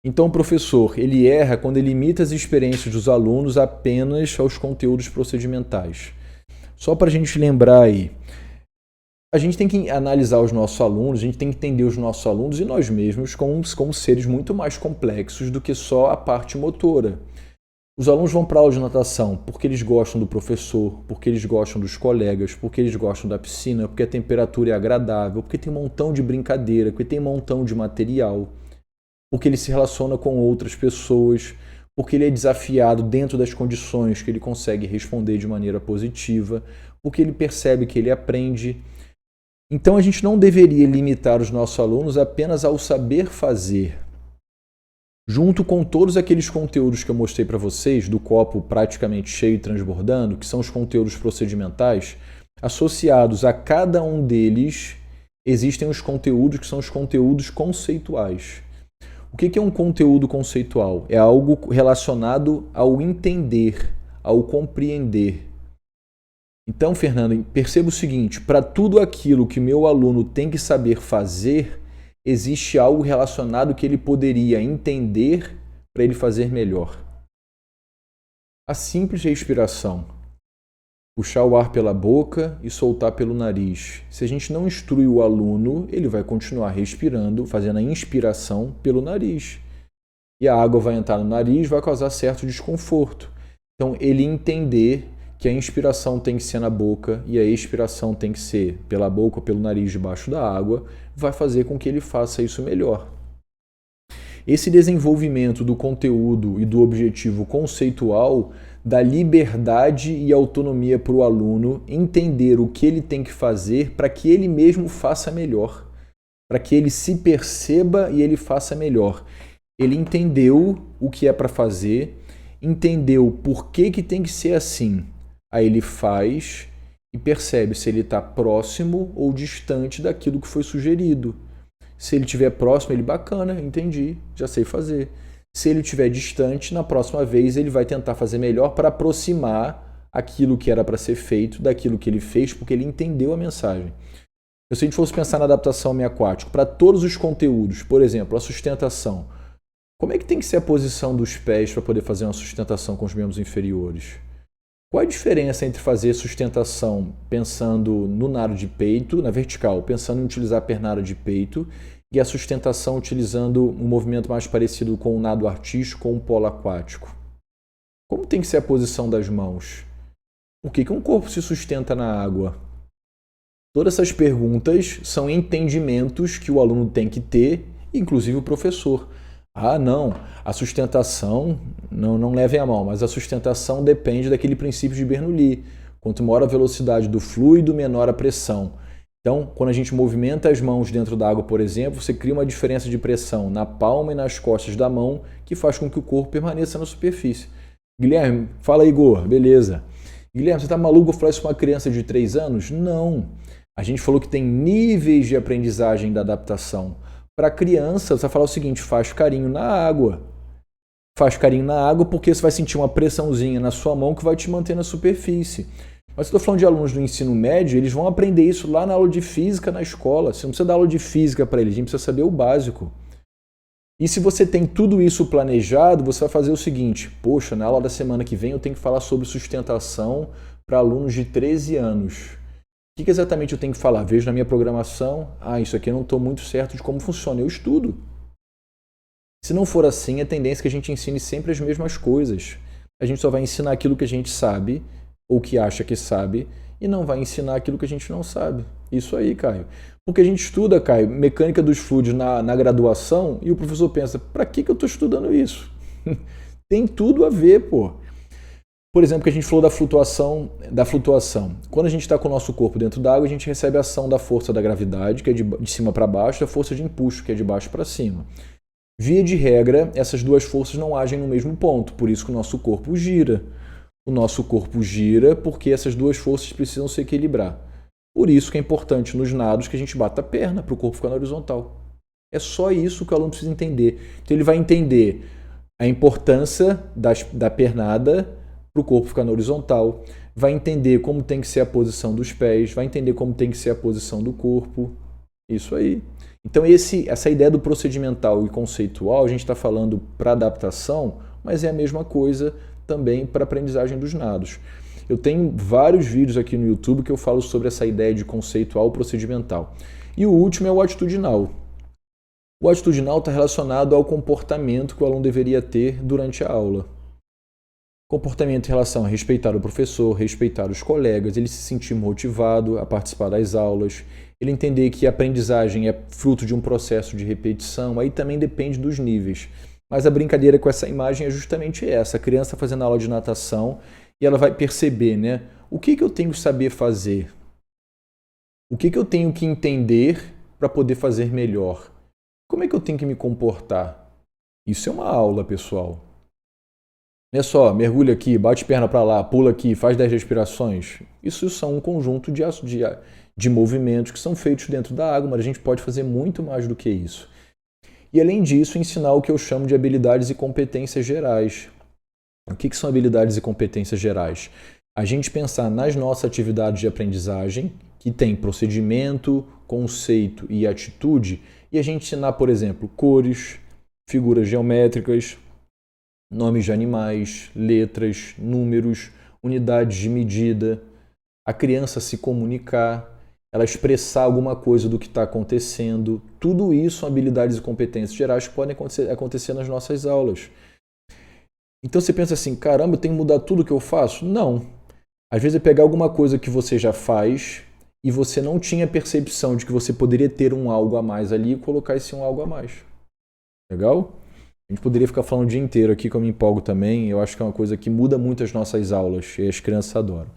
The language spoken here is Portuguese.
Então o professor, ele erra quando ele limita as experiências dos alunos apenas aos conteúdos procedimentais. Só para a gente lembrar aí, a gente tem que analisar os nossos alunos, a gente tem que entender os nossos alunos e nós mesmos como seres muito mais complexos do que só a parte motora. Os alunos vão para a aula de natação porque eles gostam do professor, porque eles gostam dos colegas, porque eles gostam da piscina, porque a temperatura é agradável, porque tem um montão de brincadeira, porque tem um montão de material, porque ele se relaciona com outras pessoas, porque ele é desafiado dentro das condições que ele consegue responder de maneira positiva, porque ele percebe que ele aprende. Então a gente não deveria limitar os nossos alunos apenas ao saber fazer. Junto com todos aqueles conteúdos que eu mostrei para vocês, do copo praticamente cheio e transbordando, que são os conteúdos procedimentais, associados a cada um deles existem os conteúdos que são os conteúdos conceituais. O que é um conteúdo conceitual? É algo relacionado ao entender, ao compreender. Então, Fernando, perceba o seguinte, para tudo aquilo que meu aluno tem que saber fazer, existe algo relacionado que ele poderia entender para ele fazer melhor. A simples respiração. Puxar o ar pela boca e soltar pelo nariz. Se a gente não instrui o aluno, ele vai continuar respirando, fazendo a inspiração pelo nariz. E a água vai entrar no nariz, vai causar certo desconforto. Então, ele entender que a inspiração tem que ser na boca e a expiração tem que ser pela boca ou pelo nariz debaixo da água, vai fazer com que ele faça isso melhor. Esse desenvolvimento do conteúdo e do objetivo conceitual dá liberdade e autonomia para o aluno entender o que ele tem que fazer para que ele mesmo faça melhor, para que ele se perceba e ele faça melhor. Ele entendeu o que é para fazer, entendeu por que tem que ser assim. Aí ele faz e percebe se ele está próximo ou distante daquilo que foi sugerido. Se ele estiver próximo, ele bacana, entendi, já sei fazer. Se ele estiver distante, na próxima vez ele vai tentar fazer melhor para aproximar aquilo que era para ser feito daquilo que ele fez, porque ele entendeu a mensagem. Se a gente fosse pensar na adaptação homeoquática, para todos os conteúdos, por exemplo, a sustentação, como é que tem que ser a posição dos pés para poder fazer uma sustentação com os membros inferiores? Qual a diferença entre fazer sustentação pensando no nado de peito, na vertical, pensando em utilizar a pernada de peito, e a sustentação utilizando um movimento mais parecido com o nado artístico ou um polo aquático? Como tem que ser a posição das mãos? Por que um corpo se sustenta na água? Todas essas perguntas são entendimentos que o aluno tem que ter, inclusive o professor. Ah, não, a sustentação, não levem a mão, mas a sustentação depende daquele princípio de Bernoulli. Quanto maior a velocidade do fluido, menor a pressão. Então, quando a gente movimenta as mãos dentro da água, por exemplo, você cria uma diferença de pressão na palma e nas costas da mão que faz com que o corpo permaneça na superfície. Guilherme, fala aí, Igor, beleza. Guilherme, você tá maluco falar isso com uma criança de 3 anos? Não. A gente falou que tem níveis de aprendizagem da adaptação. Para criança, você vai falar o seguinte, faz carinho na água. Faz carinho na água porque você vai sentir uma pressãozinha na sua mão que vai te manter na superfície. Mas eu estou falando de alunos do ensino médio, eles vão aprender isso lá na aula de física na escola. Você não precisa dar aula de física para eles, a gente precisa saber o básico. E se você tem tudo isso planejado, você vai fazer o seguinte, poxa, na aula da semana que vem eu tenho que falar sobre sustentação para alunos de 13 anos. O que exatamente eu tenho que falar? Vejo na minha programação, isso aqui eu não estou muito certo de como funciona, eu estudo. Se não for assim, a tendência é que a gente ensine sempre as mesmas coisas. A gente só vai ensinar aquilo que a gente sabe, ou que acha que sabe, e não vai ensinar aquilo que a gente não sabe. Isso aí, Caio. Porque a gente estuda, Caio, mecânica dos fluidos na graduação, e o professor pensa, para que eu estou estudando isso? Tem tudo a ver, pô. Por exemplo, que a gente falou da flutuação. Quando a gente está com o nosso corpo dentro da água, a gente recebe a ação da força da gravidade, que é de cima para baixo, e a força de empuxo, que é de baixo para cima. Via de regra, essas duas forças não agem no mesmo ponto, por isso que o nosso corpo gira. O nosso corpo gira porque essas duas forças precisam se equilibrar. Por isso que é importante nos nados que a gente bata a perna para o corpo ficar na horizontal. É só isso que o aluno precisa entender. Então ele vai entender a importância da pernada para o corpo ficar na horizontal, vai entender como tem que ser a posição dos pés, vai entender como tem que ser a posição do corpo. Isso aí. Então essa ideia do procedimental e conceitual, a gente está falando para adaptação, mas é a mesma coisa também para aprendizagem dos nados. Eu tenho vários vídeos aqui no YouTube que eu falo sobre essa ideia de conceitual e procedimental. E o último é o atitudinal. O atitudinal está relacionado ao comportamento que o aluno deveria ter durante a aula. Comportamento em relação a respeitar o professor, respeitar os colegas, ele se sentir motivado a participar das aulas, ele entender que a aprendizagem é fruto de um processo de repetição, aí também depende dos níveis. Mas a brincadeira com essa imagem é justamente essa, a criança fazendo aula de natação e ela vai perceber, né? O que eu tenho que saber fazer? O que eu tenho que entender para poder fazer melhor? Como é que eu tenho que me comportar? Isso é uma aula, pessoal. Não é só, mergulha aqui, bate perna para lá, pula aqui, faz 10 respirações. Isso são um conjunto de movimentos que são feitos dentro da água, mas a gente pode fazer muito mais do que isso. E além disso, ensinar o que eu chamo de habilidades e competências gerais. O que são habilidades e competências gerais? A gente pensar nas nossas atividades de aprendizagem, que tem procedimento, conceito e atitude, e a gente ensinar, por exemplo, cores, figuras geométricas, nomes de animais, letras, números, unidades de medida, a criança se comunicar, ela expressar alguma coisa do que está acontecendo. Tudo isso são habilidades e competências gerais que podem acontecer nas nossas aulas. Então você pensa assim, caramba, eu tenho que mudar tudo que eu faço? Não. Às vezes é pegar alguma coisa que você já faz e você não tinha percepção de que você poderia ter um algo a mais ali e colocar esse um algo a mais. Legal? A gente poderia ficar falando o dia inteiro aqui, que eu me empolgo também. Eu acho que é uma coisa que muda muito as nossas aulas e as crianças adoram.